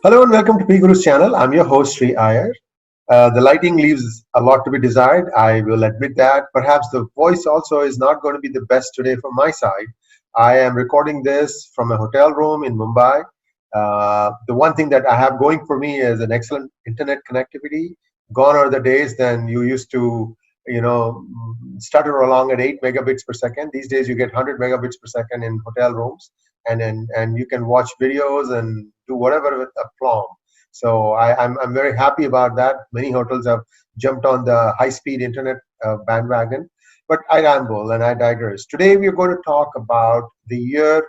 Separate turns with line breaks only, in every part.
Hello and welcome to PGurus channel. I'm your host Sri Iyer. The lighting leaves a lot to be desired. I will admit that. Perhaps the voice also is not going to be the best today from my side. I am recording this from a hotel room in Mumbai. The one thing that I have going for me is an excellent internet connectivity. Gone are the days then you used to, stutter along at 8 megabits per second. These days you get 100 megabits per second in hotel rooms, and you can watch videos and do whatever with aplomb. So I'm very happy about that. Many hotels have jumped on the high-speed internet bandwagon. But I ramble and I digress. Today we are going to talk about the year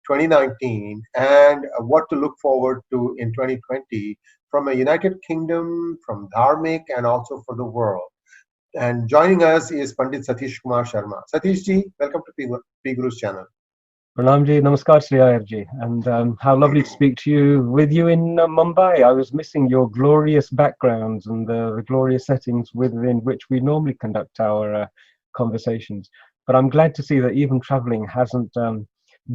2019 and what to look forward to in 2020 from a United Kingdom, from Dharmic, and also for the world. And joining us is Pandit Satish Kumar Sharma. Satish ji, welcome to PGurus channel.
Pranamji, namaskar Sri Ayarji, and how lovely to speak to you with you in Mumbai. I was missing your glorious backgrounds and the glorious settings within which we normally conduct our conversations. But I'm glad to see that even traveling hasn't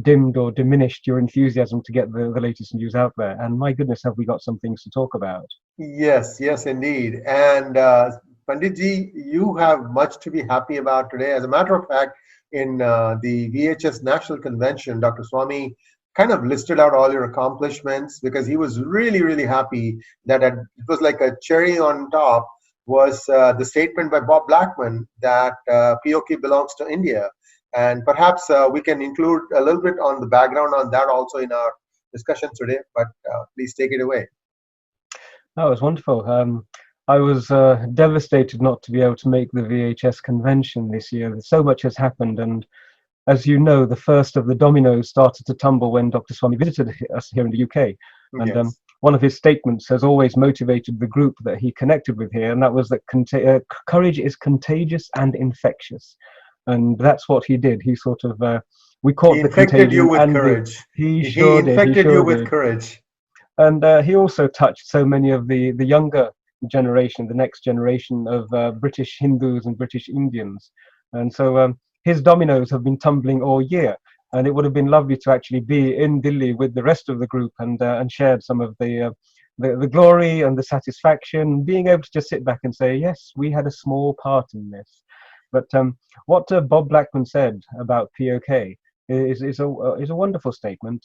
dimmed or diminished your enthusiasm to get the latest news out there. And my goodness, have we got some things to talk about?
Yes, indeed. And Panditji, you have much to be happy about today. As a matter of fact, in the VHS National Convention, Dr. Swami kind of listed out all your accomplishments because he was really, really happy that it was like a cherry on top was the statement by Bob Blackman that POK belongs to India. And perhaps we can include a little bit on the background on that also in our discussion today, but please take it away.
Oh, it was wonderful. I was devastated not to be able to make the VHS convention this year. So much has happened, and as you know, the first of the dominoes started to tumble when Dr. Swami visited us here in the UK. And
Yes.
One of his statements has always motivated the group that he connected with here, and that was that courage is contagious and infectious. And that's what he did. He sort of, we caught
He
the
infected
contagion.
you with
and
courage.
He sure did.
Infected
He sure
you with
did.
courage.
And he also touched so many of the younger generation, the next generation of British Hindus and British Indians. And so his dominoes have been tumbling all year. And it would have been lovely to actually be in Delhi with the rest of the group and shared some of the glory and the satisfaction, being able to just sit back and say, yes, we had a small part in this. But what Bob Blackman said about POK is a wonderful statement.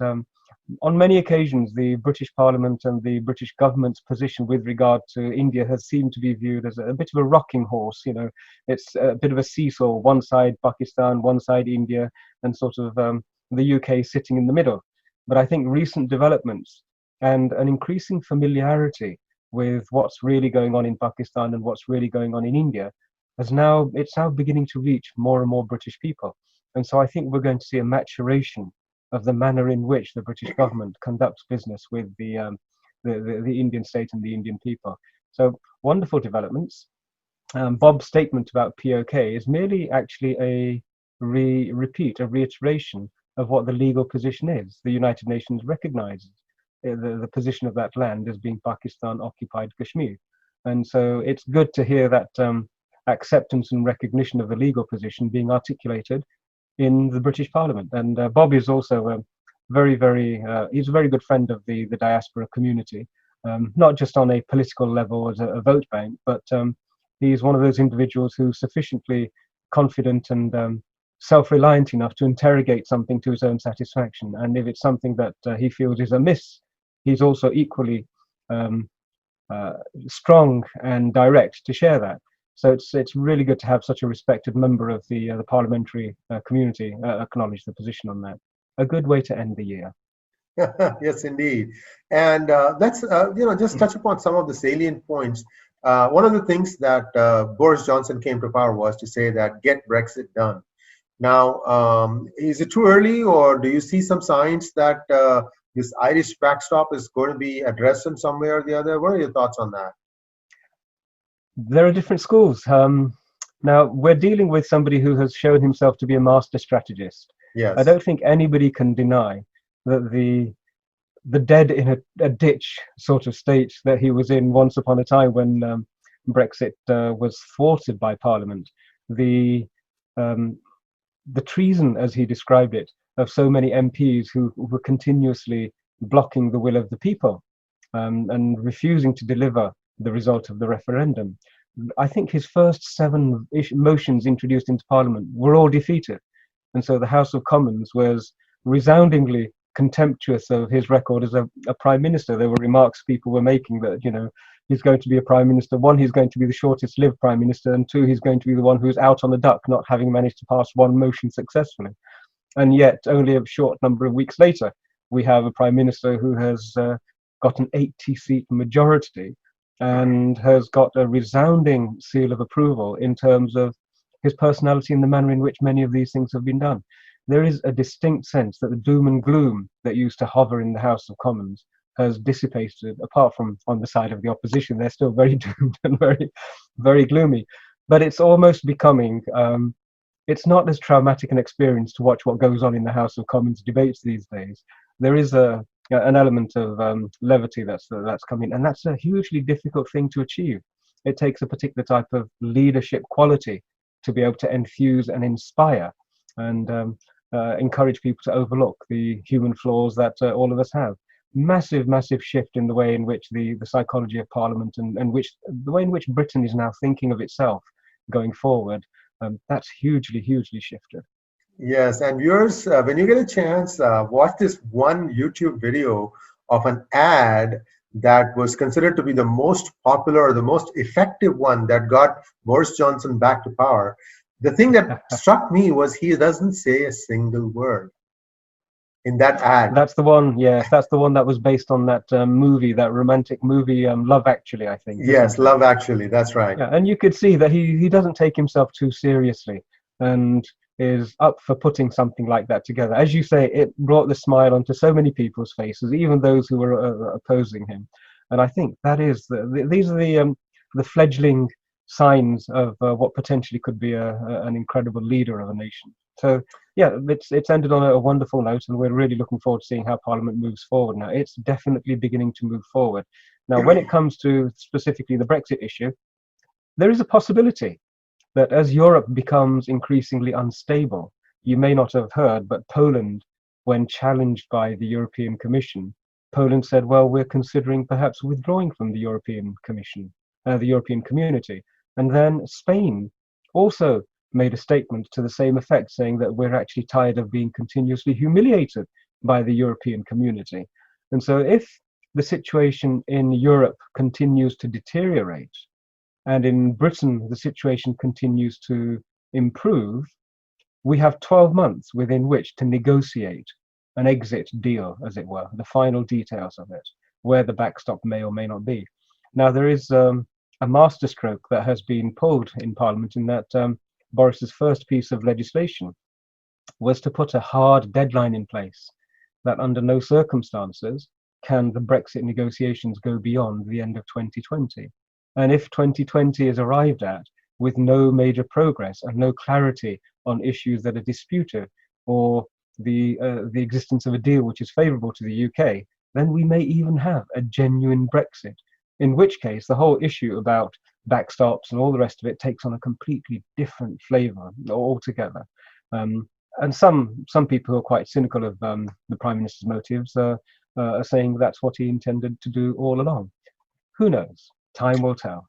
On many occasions, the British Parliament and the British government's position with regard to India has seemed to be viewed as a bit of a rocking horse. You know, it's a bit of a seesaw, one side Pakistan, one side India, and sort of the UK sitting in the middle. But I think recent developments and an increasing familiarity with what's really going on in Pakistan and what's really going on in India it's now beginning to reach more and more British people. And so I think we're going to see a maturation of the manner in which the British government conducts business with the Indian state and the Indian people. So wonderful developments. Bob's statement about POK is merely actually a reiteration of what the legal position is. The United Nations recognizes the position of that land as being Pakistan-occupied Kashmir. And so it's good to hear that acceptance and recognition of the legal position being articulated in the British Parliament. And Bob is also he's a very good friend of the diaspora community, not just on a political level as a vote bank, but he's one of those individuals who's sufficiently confident and self-reliant enough to interrogate something to his own satisfaction. And if it's something that he feels is amiss, he's also equally strong and direct to share that. So it's really good to have such a respected member of the parliamentary community acknowledge the position on that. A good way to end the year.
Yes, indeed. And let's just touch upon some of the salient points. One of the things that Boris Johnson came to power was to say that get Brexit done. Now, is it too early, or do you see some signs that this Irish backstop is going to be addressed in some way or the other? What are your thoughts on that?
There are different schools. Now, we're dealing with somebody who has shown himself to be a master strategist.
Yes.
I don't think anybody can deny that the dead in a ditch sort of state that he was in once upon a time when Brexit was thwarted by Parliament, the um, the treason, as he described it, of so many MPs who were continuously blocking the will of the people, and refusing to deliver the result of the referendum. I think his first seven motions introduced into Parliament were all defeated. And so the House of Commons was resoundingly contemptuous of his record as a prime minister. There were remarks people were making that, he's going to be a prime minister. One, he's going to be the shortest lived prime minister. And two, he's going to be the one who's out on the duck, not having managed to pass one motion successfully. And yet, only a short number of weeks later, we have a prime minister who has got an 80-seat majority and has got a resounding seal of approval in terms of his personality and the manner in which many of these things have been done. There is a distinct sense that the doom and gloom that used to hover in the House of Commons has dissipated, apart from on the side of the opposition. They're still very doomed and very, very gloomy. But it's almost becoming, it's not as traumatic an experience to watch what goes on in the House of Commons debates these days. There is an element of levity that's coming, and that's a hugely difficult thing to achieve. It takes a particular type of leadership quality to be able to infuse and inspire and encourage people to overlook the human flaws that all of us have. Massive, massive shift in the way in which the psychology of Parliament and the way in which Britain is now thinking of itself going forward. That's hugely, hugely shifted.
Yes, and viewers, when you get a chance, watch this one YouTube video of an ad that was considered to be the most popular or the most effective one that got Boris Johnson back to power. The thing that struck me was he doesn't say a single word in that ad.
That's the one, yes, that's the one that was based on that movie, that romantic movie, Love Actually, I think.
Yes, Love Actually, that's right.
Yeah, and you could see that he doesn't take himself too seriously and is up for putting something like that together. As you say, it brought the smile onto so many people's faces, even those who were opposing him. And I think that is these are the fledgling signs of what potentially could be an incredible leader of a nation. So yeah, it's ended on a wonderful note, and we're really looking forward to seeing how Parliament moves forward now. It's definitely beginning to move forward. Now, when it comes to specifically the Brexit issue, there is a possibility that as Europe becomes increasingly unstable, you may not have heard, but Poland, when challenged by the European Commission, Poland said, well, we're considering perhaps withdrawing from the European Commission, the European Community. And then Spain also made a statement to the same effect, saying that we're actually tired of being continuously humiliated by the European community. And so if the situation in Europe continues to deteriorate, and in Britain the situation continues to improve, we have 12 months within which to negotiate an exit deal, as it were, the final details of it, where the backstop may or may not be. Now, there is a masterstroke that has been pulled in Parliament, in that Boris's first piece of legislation was to put a hard deadline in place that under no circumstances can the Brexit negotiations go beyond the end of 2020. And if 2020 is arrived at with no major progress and no clarity on issues that are disputed, or the existence of a deal which is favourable to the UK, then we may even have a genuine Brexit, in which case the whole issue about backstops and all the rest of it takes on a completely different flavour altogether. And some people who are quite cynical of the Prime Minister's motives are saying that's what he intended to do all along. Who knows? Time will tell.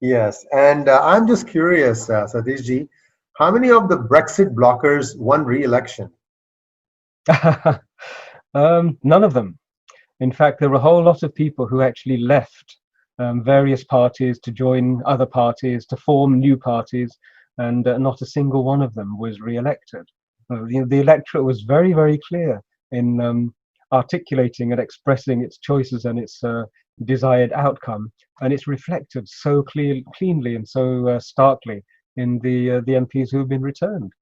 Yes, and I'm just curious, Satish ji, how many of the Brexit blockers won re-election?
None of them. In fact, there were a whole lot of people who actually left various parties to join other parties, to form new parties, and not a single one of them was re-elected. The electorate was very, very clear in articulating and expressing its choices and its desired outcome, and it's reflected so cleanly and so starkly in the MPs who have been returned.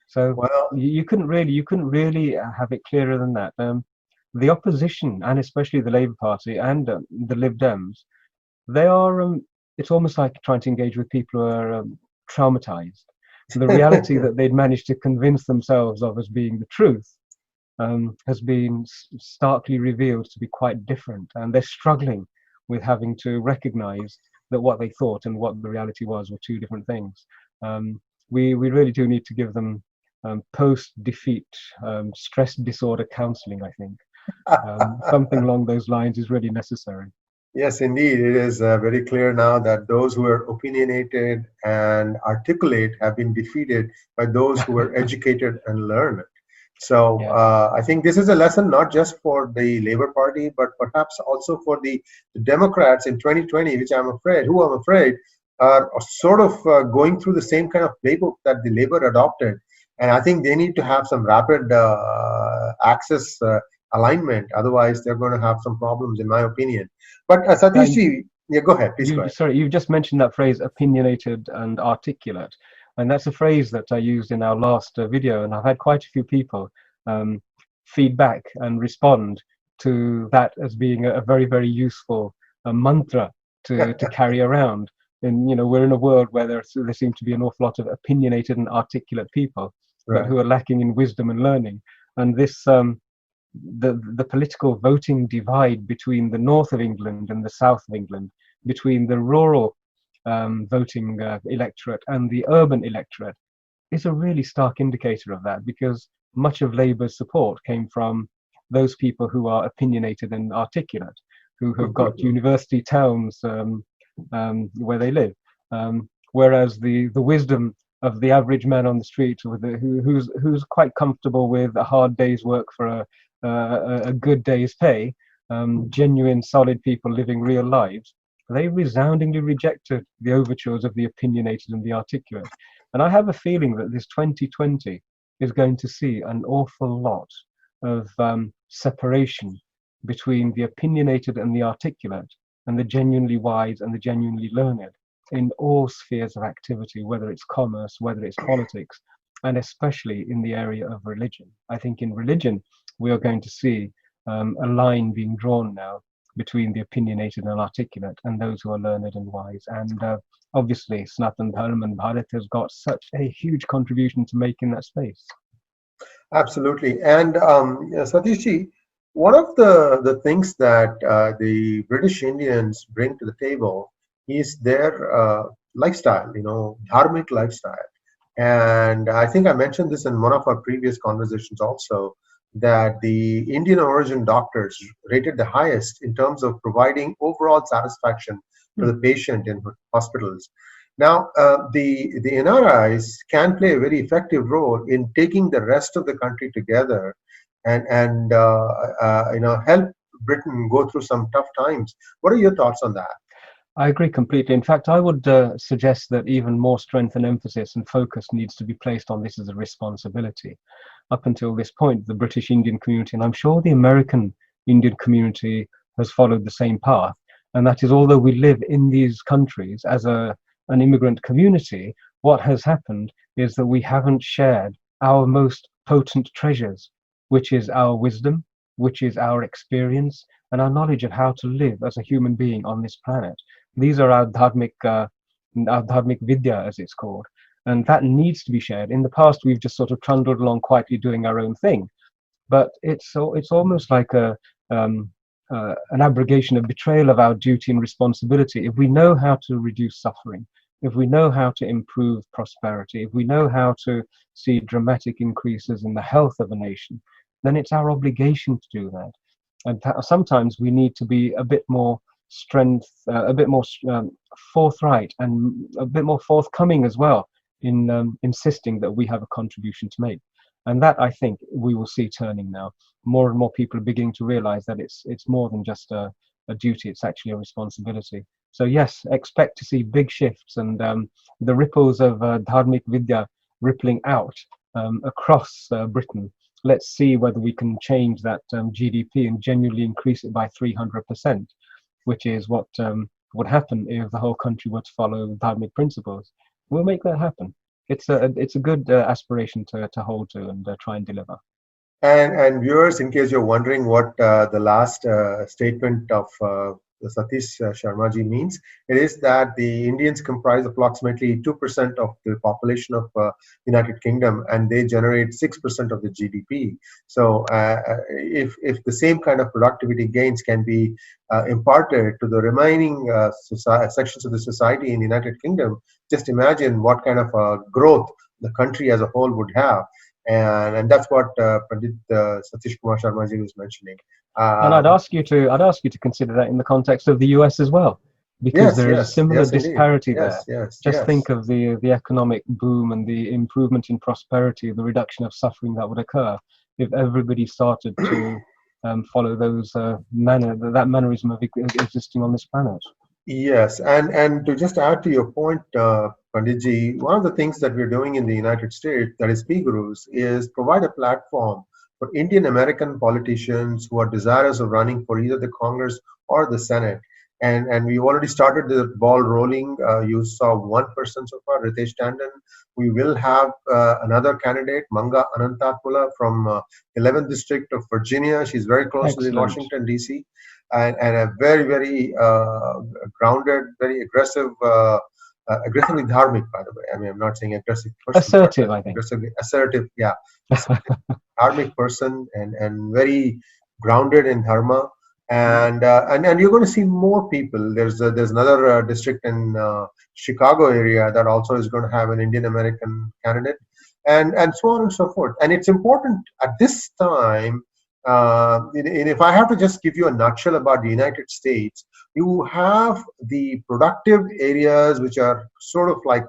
So well, you couldn't really have it clearer than that. The opposition, and especially the Labour Party and the Lib Dems, they are. It's almost like trying to engage with people who are traumatized. The reality that they'd managed to convince themselves of as being the truth has been starkly revealed to be quite different, and they're struggling with having to recognize that what they thought and what the reality was were two different things. we really do need to give them post-defeat stress disorder counseling, I think. Something along those lines is really necessary.
Yes, indeed. It is very clear now that those who are opinionated and articulate have been defeated by those who are educated and learned. So
Yeah.
I think this is a lesson not just for the Labour Party, but perhaps also for the Democrats in 2020, which I'm afraid are sort of going through the same kind of playbook that the Labour adopted. And I think they need to have some rapid access alignment. Otherwise, they're going to have some problems, in my opinion. But
Yeah,
Satish ji, yeah, go ahead, please go
you
ahead.
sorry, you've just mentioned that phrase opinionated and articulate, and that's a phrase that I used in our last video, and I've had quite a few people um, feedback and respond to that as being a very, very useful mantra to carry around. And we're in a world where there seem to be an awful lot of opinionated and articulate people, but
Right.
who are lacking in wisdom and learning. And this the political voting divide between the north of England and the south of England, between the rural voting electorate and the urban electorate, is a really stark indicator of that, because much of Labour's support came from those people who are opinionated and articulate, who have got university towns where they live, whereas the wisdom of the average man on the street, who's quite comfortable with a hard day's work for a good day's pay, genuine, solid people living real lives, they resoundingly rejected the overtures of the opinionated and the articulate. And I have a feeling that this 2020 is going to see an awful lot of separation between the opinionated and the articulate, and the genuinely wise and the genuinely learned, in all spheres of activity, whether it's commerce, whether it's politics, and especially in the area of religion. I think in religion, we are going to see a line being drawn now between the opinionated and articulate and those who are learned and wise. And obviously, Sanatan Dharma and Bharat has got such a huge contribution to make in that space.
Absolutely. And Satish ji, one of the things that the British Indians bring to the table is their lifestyle, dharmic lifestyle. And I think I mentioned this in one of our previous conversations also, that the Indian origin doctors rated the highest in terms of providing overall satisfaction to the patient in hospitals. Now, the NRIs can play a very effective role in taking the rest of the country together and help Britain go through some tough times. What are your thoughts on that?
I agree completely. In fact, I would suggest that even more strength and emphasis and focus needs to be placed on this as a responsibility. Up until this point, the British Indian community, and I'm sure the American Indian community, has followed the same path. And that is, although we live in these countries as an immigrant community, what has happened is that we haven't shared our most potent treasures, which is our wisdom, which is our experience, and our knowledge of how to live as a human being on this planet. These are our dharmic vidya, as it's called, and that needs to be shared. In the past, we've just sort of trundled along quietly doing our own thing, but it's almost like an abrogation, a betrayal of our duty and responsibility. If we know how to reduce suffering, if we know how to improve prosperity, if we know how to see dramatic increases in the health of a nation, then it's our obligation to do that. And sometimes we need to be a bit more a bit more forthright, and a bit more forthcoming as well in insisting that we have a contribution to make. And that, I think, we will see turning now. More and more people are beginning to realize that it's more than just a duty, it's actually a responsibility. So yes, expect to see big shifts, and the ripples of Dharmic Vidya rippling out across Britain. Let's see whether we can change that GDP and genuinely increase it by 300%, which is what would happen if the whole country were to follow Dharmic principles. We'll make that happen. It's a good aspiration to hold to and try and deliver.
And viewers, in case you're wondering what the last statement of Satish Sharma ji means. It is that the Indians comprise approximately 2% of the population of United Kingdom, and they generate 6% of the GDP. So if the same kind of productivity gains can be imparted to the remaining sections of the society in the United Kingdom, just imagine what kind of growth the country as a whole would have. And that's what Pandit Satish Kumar Sharma ji was mentioning.
And I'd ask you to consider that in the context of the US as well, because
Yes,
there is a
yes,
similar
yes, indeed.
disparity there.
Yes, yes,
Just
yes.
think of the economic boom and the improvement in prosperity, the reduction of suffering that would occur if everybody started to follow those that mannerism of existing on this planet.
Yes, and to just add to your point, Panditji, one of the things that we're doing in the United States, that is PGurus, is provide a platform for Indian American politicians who are desirous of running for either the Congress or the Senate. And we already started the ball rolling. You saw one person so far, Ritesh Tandon. We will have another candidate, Manga Anantakula from 11th District of Virginia. She's very close to the
Excellent.
Washington, D.C. And a very, very grounded, very aggressive, aggressively dharmic, by the way. I mean, I'm not saying aggressive person,
Assertive,
but
I think.
aggressively assertive, yeah. Assertive, dharmic person and very grounded in dharma. And you're going to see more people. There's another district in Chicago area that also is going to have an Indian American candidate, and so on and so forth. And it's important at this time. And if I have to just give you a nutshell about the United States, you have the productive areas which are sort of like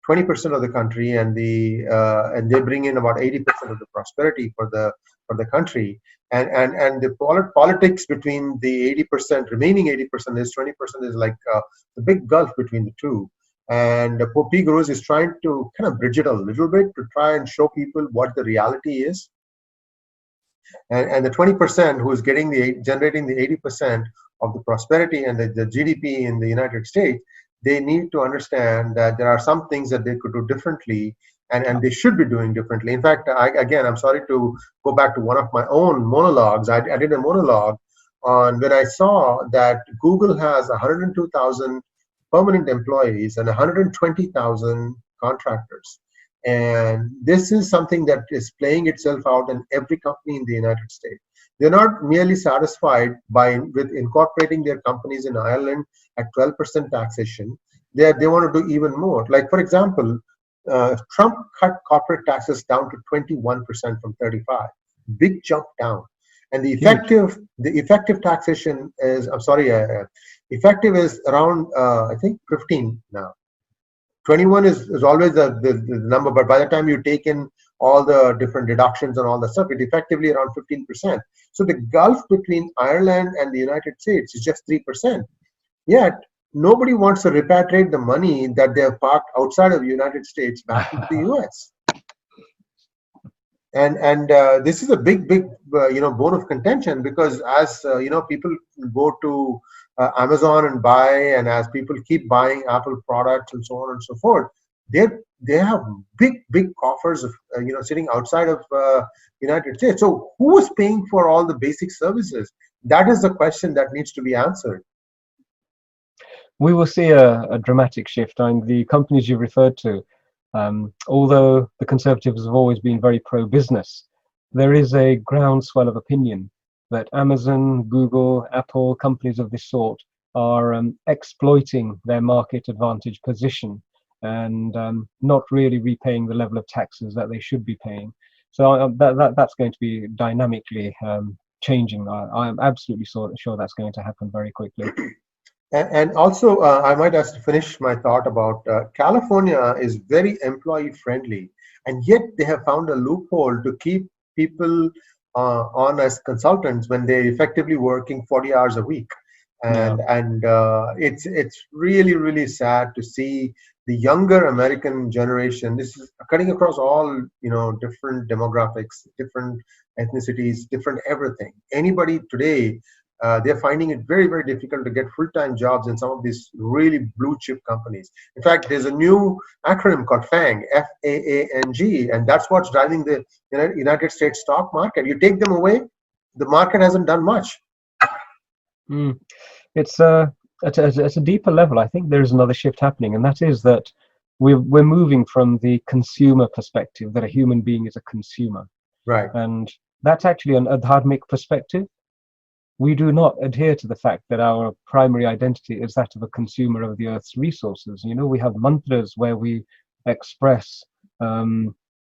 20% of the country, and they bring in about 80% of the prosperity for the country. And the politics between the 80%, remaining 80% is 20% is like the big gulf between the two. And PGurus is trying to kind of bridge it a little bit to try and show people what the reality is. And the 20% who is generating the 80% of the prosperity and the GDP in the United States, they need to understand that there are some things that they could do differently, and they should be doing differently. In fact, I'm sorry to go back to one of my own monologues. I did a monologue on when I saw that Google has 102,000 permanent employees and 120,000 contractors. And this is something that is playing itself out in every company in the United States. They're not merely satisfied with incorporating their companies in Ireland at 12% taxation. They want to do even more. Like, for example, Trump cut corporate taxes down to 21% from 35. Big jump down. And the effective taxation is, effective is around, I think, 15 now. 21 is always the number, but by the time you take in all the different deductions and all the stuff, it effectively around 15%. So the gulf between Ireland and the United States is just 3%. Yet nobody wants to repatriate the money that they have parked outside of the United States back into the US. And this is a big bone of contention, because as people go to Amazon and buy, and as people keep buying Apple products and so on and so forth, they have big coffers of sitting outside of United States. So who is paying for all the basic services? That is the question that needs to be answered.
We will see a dramatic shift on the companies you referred to. Although the Conservatives have always been very pro-business, there is a groundswell of opinion that Amazon, Google, Apple, companies of this sort are exploiting their market advantage position and not really repaying the level of taxes that they should be paying. So that's going to be dynamically changing. I'm absolutely sure that's going to happen very quickly.
And also, I might have to finish my thought about California is very employee friendly, and yet they have found a loophole to keep people on as consultants when they're effectively working 40 hours a week. And it's really sad to see the younger American generation. This is cutting across all different demographics, different ethnicities, different everything. Anybody today, they're finding it very difficult to get full-time jobs in some of these really blue chip companies. In fact, there's a new acronym called FANG, FAANG, and that's what's driving the United States stock market. You take them away, the market hasn't done much.
It's at a deeper level. I think there is another shift happening, and that is that we're moving from the consumer perspective, that a human being is a consumer,
Right.
and that's actually an adharmic perspective. We do not adhere to the fact that our primary identity is that of a consumer of the earth's resources. You know, we have mantras where we express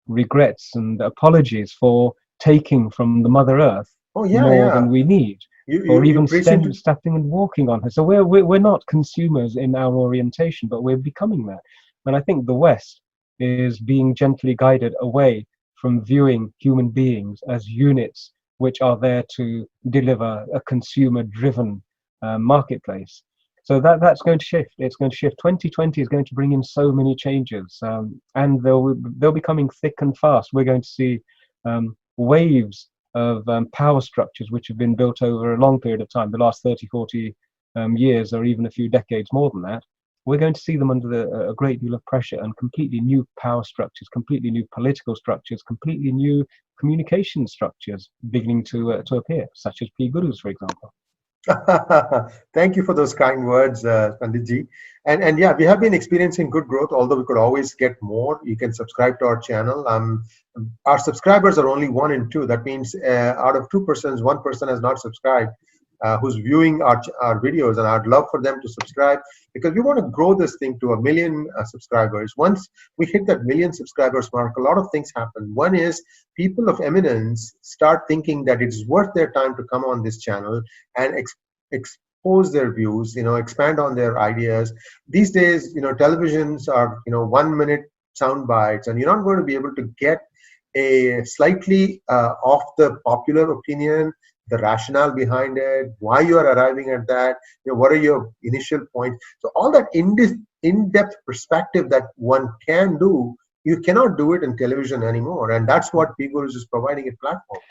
regrets and apologies for taking from the Mother Earth
Oh yeah,
more
yeah.
than we need, or
You
even
preach into.
stepping and walking on her. So we're not consumers in our orientation, but we're becoming that. And I think the West is being gently guided away from viewing human beings as units which are there to deliver a consumer-driven marketplace. So that's going to shift. It's going to shift. 2020 is going to bring in so many changes, and they'll be coming thick and fast. We're going to see waves of power structures which have been built over a long period of time, the last 30, 40 years, or even a few decades more than that. We're going to see them under a great deal of pressure, and completely new power structures, completely new political structures, completely new communication structures beginning to appear, such as PGurus, for example.
Thank you for those kind words, Panditji. And yeah, we have been experiencing good growth, although we could always get more. You can subscribe to our channel. Our subscribers are only 1 in 2. That means out of 2 persons, 1 person has not subscribed, who's viewing our videos, and I'd love for them to subscribe, because we want to grow this thing to 1 million subscribers. Once we hit that 1 million subscribers mark, a lot of things happen. One is people of eminence start thinking that it's worth their time to come on this channel and expose their views, expand on their ideas. These days, televisions are, 1 minute sound bites, and you're not going to be able to get a slightly off the popular opinion, the rationale behind it, why you are arriving at that, what are your initial points. So all that in-depth perspective that one can do, you cannot do it in television anymore. And that's what PGurus is providing a platform.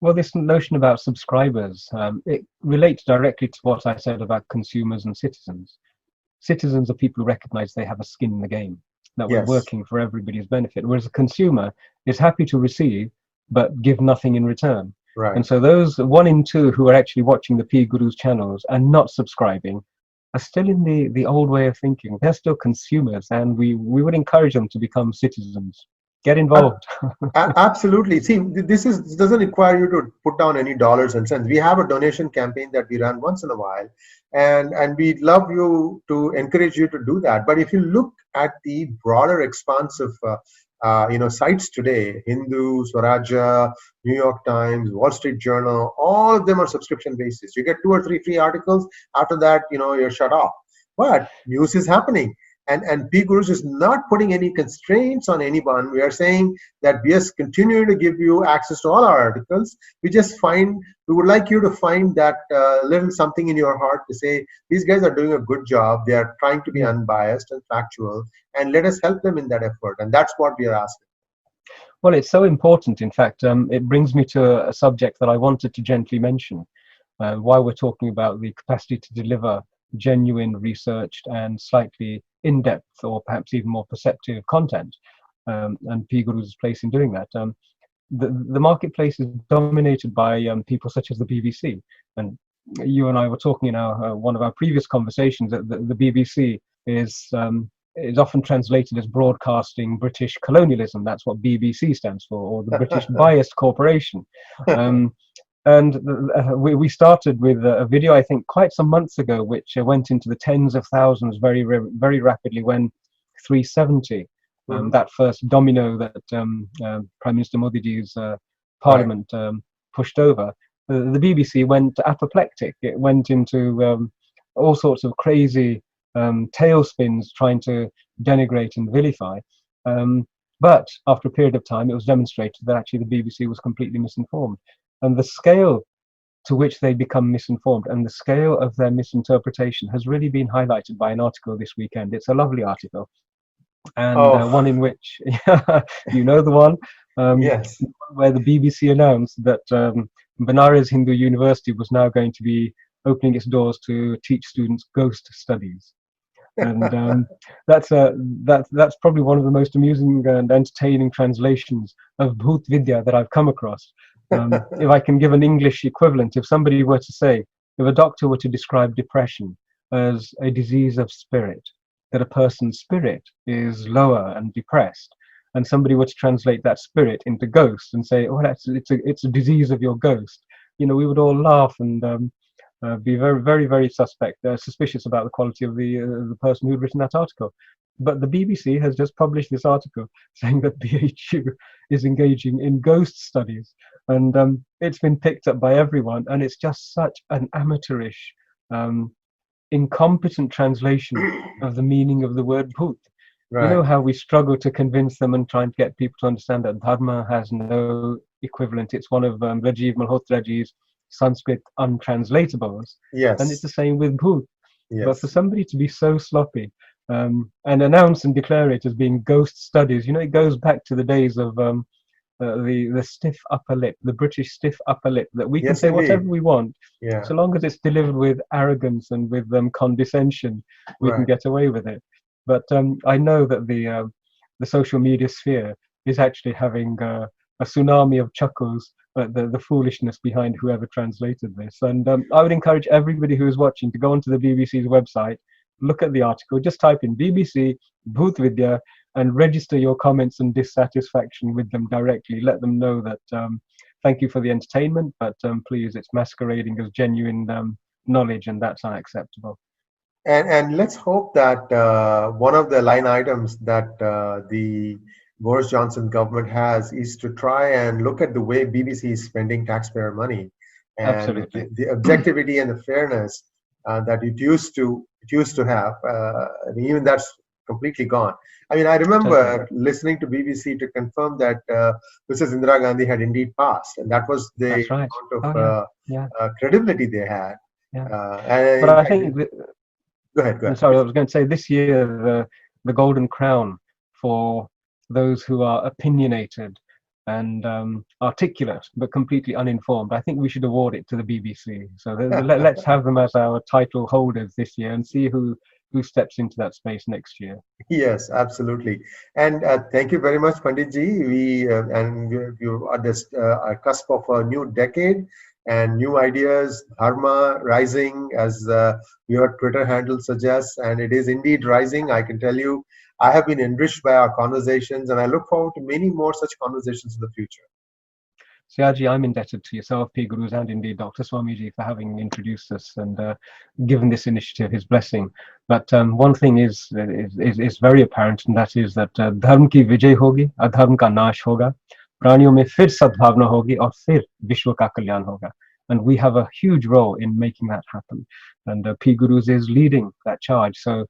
Well, this notion about subscribers, it relates directly to what I said about consumers and citizens. Citizens are people who recognize they have a skin in the game, that we're
Yes.
working for everybody's benefit, whereas a consumer is happy to receive but give nothing in return.
Right.
And so those 1 in 2 who are actually watching the PGurus channels and not subscribing are still in the old way of thinking. They're still consumers, and we would encourage them to become citizens. Get involved.
Absolutely. See, this doesn't require you to put down any dollars and cents. We have a donation campaign that we run once in a while, and we'd love you to encourage you to do that. But if you look at the broader expanse of sites today, Hindu, Swarajya, New York Times, Wall Street Journal, all of them are subscription basis. You get 2 or 3 free articles. After that, you're shut off. But news is happening. And PGurus is not putting any constraints on anyone. We are saying that we are continuing to give you access to all our articles. We would like you to find that little something in your heart to say, these guys are doing a good job. They are trying to be unbiased and factual, and let us help them in that effort. And that's what we are asking.
Well, it's so important. In fact, it brings me to a subject that I wanted to gently mention while we're talking about the capacity to deliver genuine, researched, and slightly in-depth, or perhaps even more perceptive content, and PGurus' place in doing that. The marketplace is dominated by people such as the BBC, and you and I were talking in one of our previous conversations that the BBC is often translated as broadcasting British colonialism. That's what BBC stands for, or the British Biased Corporation. And we started with a video, I think, quite some months ago, which went into the tens of thousands very, very rapidly when 370, that first domino that Prime Minister Modi's parliament pushed over, the BBC went apoplectic. It went into all sorts of crazy tailspins trying to denigrate and vilify. But after a period of time, it was demonstrated that actually the BBC was completely misinformed. And the scale to which they become misinformed and the scale of their misinterpretation has really been highlighted by an article this weekend. It's a lovely article, and one in which, you know the one,
Yes,
where the BBC announced that Benares Hindu University was now going to be opening its doors to teach students ghost studies. And that's probably one of the most amusing and entertaining translations of Bhut Vidya that I've come across. If I can give an English equivalent, if somebody were to say, if a doctor were to describe depression as a disease of spirit, that a person's spirit is lower and depressed, and somebody were to translate that spirit into ghost and say, "Oh, it's a disease of your ghost," we would all laugh and be very, very, very suspicious about the quality of the person who'd written that article. But the BBC has just published this article saying that BHU is engaging in ghost studies, and it's been picked up by everyone, and it's just such an amateurish, incompetent translation of the meaning of the word bhut.
Right.
You know how we struggle to convince them and try and get people to understand that dharma has no equivalent. It's one of Rajiv Malhotraji's Sanskrit untranslatables.
Yes.
And it's the same with bhut.
Yes.
But for somebody to be so sloppy and announce and declare it as being ghost studies, it goes back to the days of the stiff upper lip, the British stiff upper lip, that we can say whatever we want, so long as it's delivered with arrogance and with condescension, we can get away with it. But I know that the social media sphere is actually having a tsunami of chuckles at the foolishness behind whoever translated this. And I would encourage everybody who is watching to go onto the BBC's website, look at the article, just type in BBC Bhut Vidya and register your comments and dissatisfaction with them directly. Let them know that thank you for the entertainment, but please, it's masquerading as genuine knowledge, and that's unacceptable.
And let's hope that one of the line items that the Boris Johnson government has is to try and look at the way BBC is spending taxpayer money, and the objectivity and the fairness that it used to have. Even that's completely gone. I mean, I remember listening to BBC to confirm that Mrs. Indira Gandhi had indeed passed, and that was the amount of credibility they had.
But I think
go ahead.
I'm sorry, I was going to say this year the Golden Crown for those who are opinionated and articulate but completely uninformed, I think we should award it to the BBC. So let's have them as our title holders this year and see who steps into that space next year.
Yes, absolutely. And thank you very much, Panditji. We are at this cusp of a new decade and new ideas, dharma rising, as your Twitter handle suggests, and it is indeed rising. I can tell you, I have been enriched by our conversations, and I look forward to many more such conversations in the future.
Siaji, I'm indebted to yourself, PGurus, and indeed Dr. Swamiji for having introduced us and given this initiative his blessing. But one thing is very apparent, and that is that dharma ki vijay hogi, adharma ka nash hoga, praniyon mein fir sadbhavna hogi, aur fir vishwa ka kalyan hoga. And we have a huge role in making that happen. And PGurus is leading that charge. So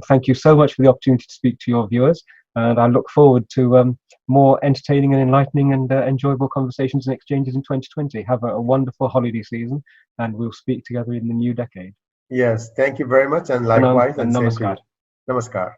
thank you so much for the opportunity to speak to your viewers. And I look forward to more entertaining and enlightening and enjoyable conversations and exchanges in 2020. Have a wonderful holiday season, and we'll speak together in the new decade.
Yes, thank you very much, and likewise.
And namaskar.
Namaskar.